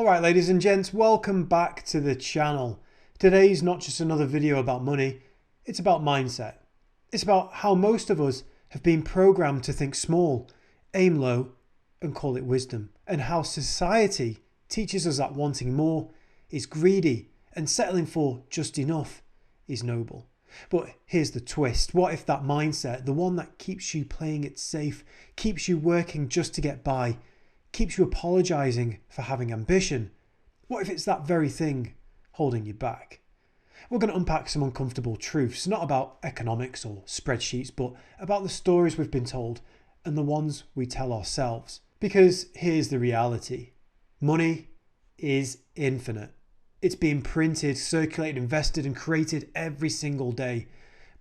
Alright ladies and gents, welcome back to the channel. Today's not just another video about money, it's about mindset. It's about how most of us have been programmed to think small, aim low and call it wisdom, and how society teaches us that wanting more is greedy and settling for just enough is noble. But here's the twist. What if that mindset, the one that keeps you playing it safe, keeps you working just to get by, keeps you apologising for having ambition, what if it's that very thing holding you back? We're going to unpack some uncomfortable truths, not about economics or spreadsheets, but about the stories we've been told and the ones we tell ourselves. Because here's the reality. Money is infinite. It's being printed, circulated, invested and created every single day.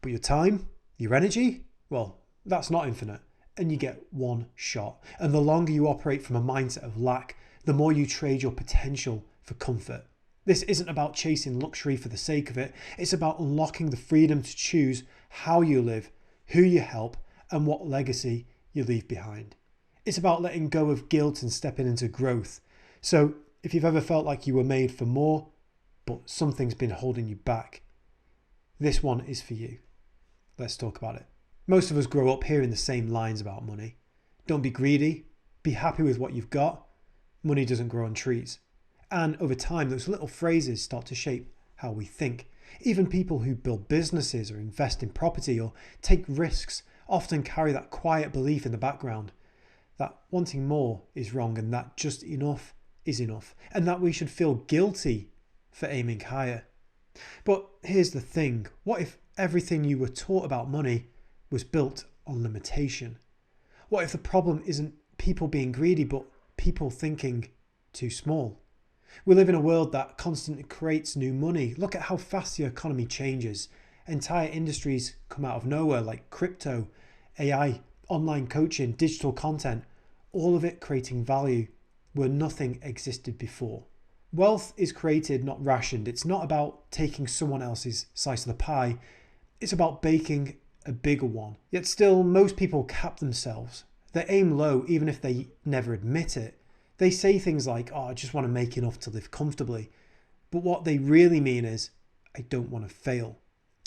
But your time, your energy, well, that's not infinite. And you get one shot. And the longer you operate from a mindset of lack, the more you trade your potential for comfort. This isn't about chasing luxury for the sake of it. It's about unlocking the freedom to choose how you live, who you help, and what legacy you leave behind. It's about letting go of guilt and stepping into growth. So if you've ever felt like you were made for more, but something's been holding you back, this one is for you. Let's talk about it. Most of us grow up hearing the same lines about money. Don't be greedy. Be happy with what you've got. Money doesn't grow on trees. And over time, those little phrases start to shape how we think. Even people who build businesses or invest in property or take risks often carry that quiet belief in the background that wanting more is wrong and that just enough is enough, and that we should feel guilty for aiming higher. But here's the thing. What if everything you were taught about money was built on limitation? What if the problem isn't people being greedy, but people thinking too small? We live in a world that constantly creates new money. Look at how fast the economy changes. Entire industries come out of nowhere, like crypto, AI, online coaching, digital content, all of it creating value where nothing existed before. Wealth is created, not rationed. It's not about taking someone else's slice of the pie. It's about baking a bigger one. Yet still, most people cap themselves. They aim low even if they never admit it. They say things like, oh, I just want to make enough to live comfortably. But what they really mean is, I don't want to fail.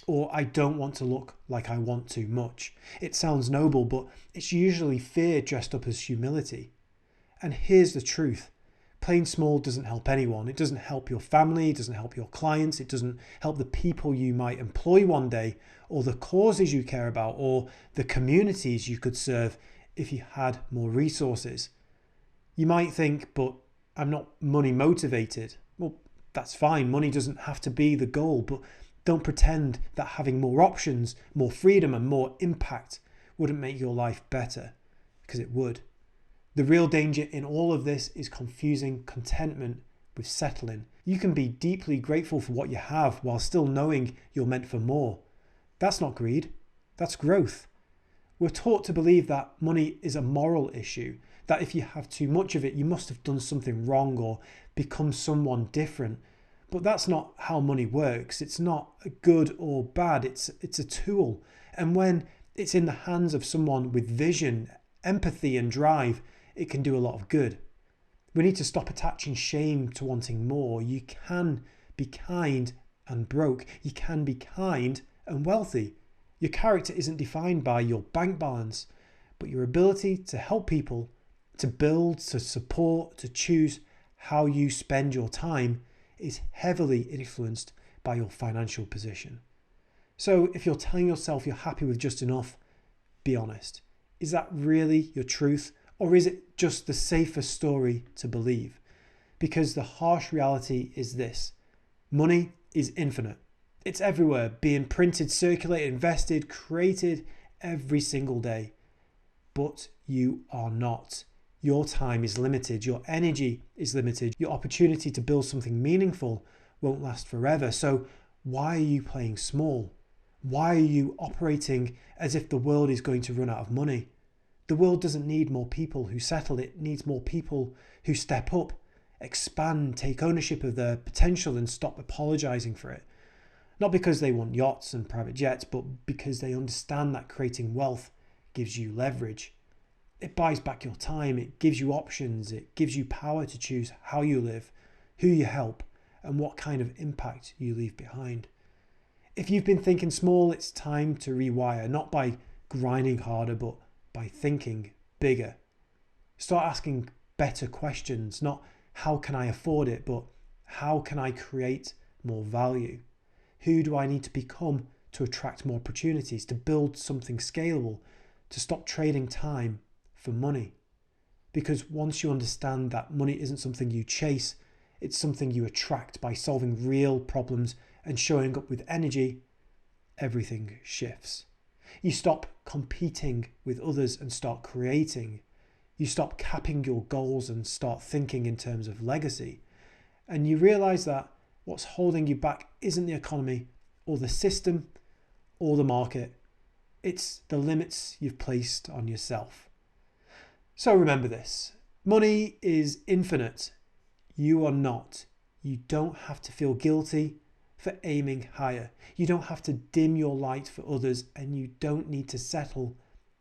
Or I don't want to look like I want too much. It sounds noble, but it's usually fear dressed up as humility. And here's the truth. Playing small doesn't help anyone. It doesn't help your family. It doesn't help your clients. It doesn't help the people you might employ one day, or the causes you care about, or the communities you could serve if you had more resources. You might think, but I'm not money motivated. Well, that's fine. Money doesn't have to be the goal, but don't pretend that having more options, more freedom and more impact wouldn't make your life better, because it would. The real danger in all of this is confusing contentment with settling. You can be deeply grateful for what you have while still knowing you're meant for more. That's not greed, that's growth. We're taught to believe that money is a moral issue, that if you have too much of it, you must have done something wrong or become someone different. But that's not how money works. It's not good or bad, it's a tool. And when it's in the hands of someone with vision, empathy and drive, it can do a lot of good. We need to stop attaching shame to wanting more. You can be kind and broke. You can be kind and wealthy. Your character isn't defined by your bank balance, but your ability to help people, to build, to support, to choose how you spend your time is heavily influenced by your financial position. So if you're telling yourself you're happy with just enough, be honest. Is that really your truth? Or is it just the safest story to believe? Because the harsh reality is this. Money is infinite. It's everywhere, being printed, circulated, invested, created every single day. But you are not. Your time is limited. Your energy is limited. Your opportunity to build something meaningful won't last forever. So why are you playing small? Why are you operating as if the world is going to run out of money? The world doesn't need more people who settle. It needs more people who step up, expand, take ownership of their potential and stop apologizing for it. Not because they want yachts and private jets, but because they understand that creating wealth gives you leverage. It buys back your time. It gives you options. It gives you power to choose how you live, who you help, and what kind of impact you leave behind. If you've been thinking small, it's time to rewire, not by grinding harder, but by thinking bigger. Start asking better questions, not how can I afford it, but how can I create more value? Who do I need to become to attract more opportunities, to build something scalable, to stop trading time for money? Because once you understand that money isn't something you chase, it's something you attract by solving real problems and showing up with energy, everything shifts. You stop competing with others and start creating. You stop capping your goals and start thinking in terms of legacy. And you realize that what's holding you back isn't the economy or the system or the market. It's the limits you've placed on yourself. So remember this, money is infinite. You are not. You don't have to feel guilty for aiming higher. You don't have to dim your light for others, and you don't need to settle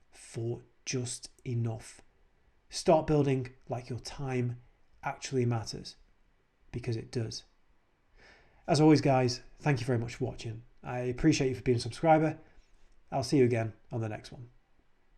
for just enough. Start building like your time actually matters, because it does. As always, guys, thank you very much for watching. I appreciate you for being a subscriber. I'll see you again on the next one.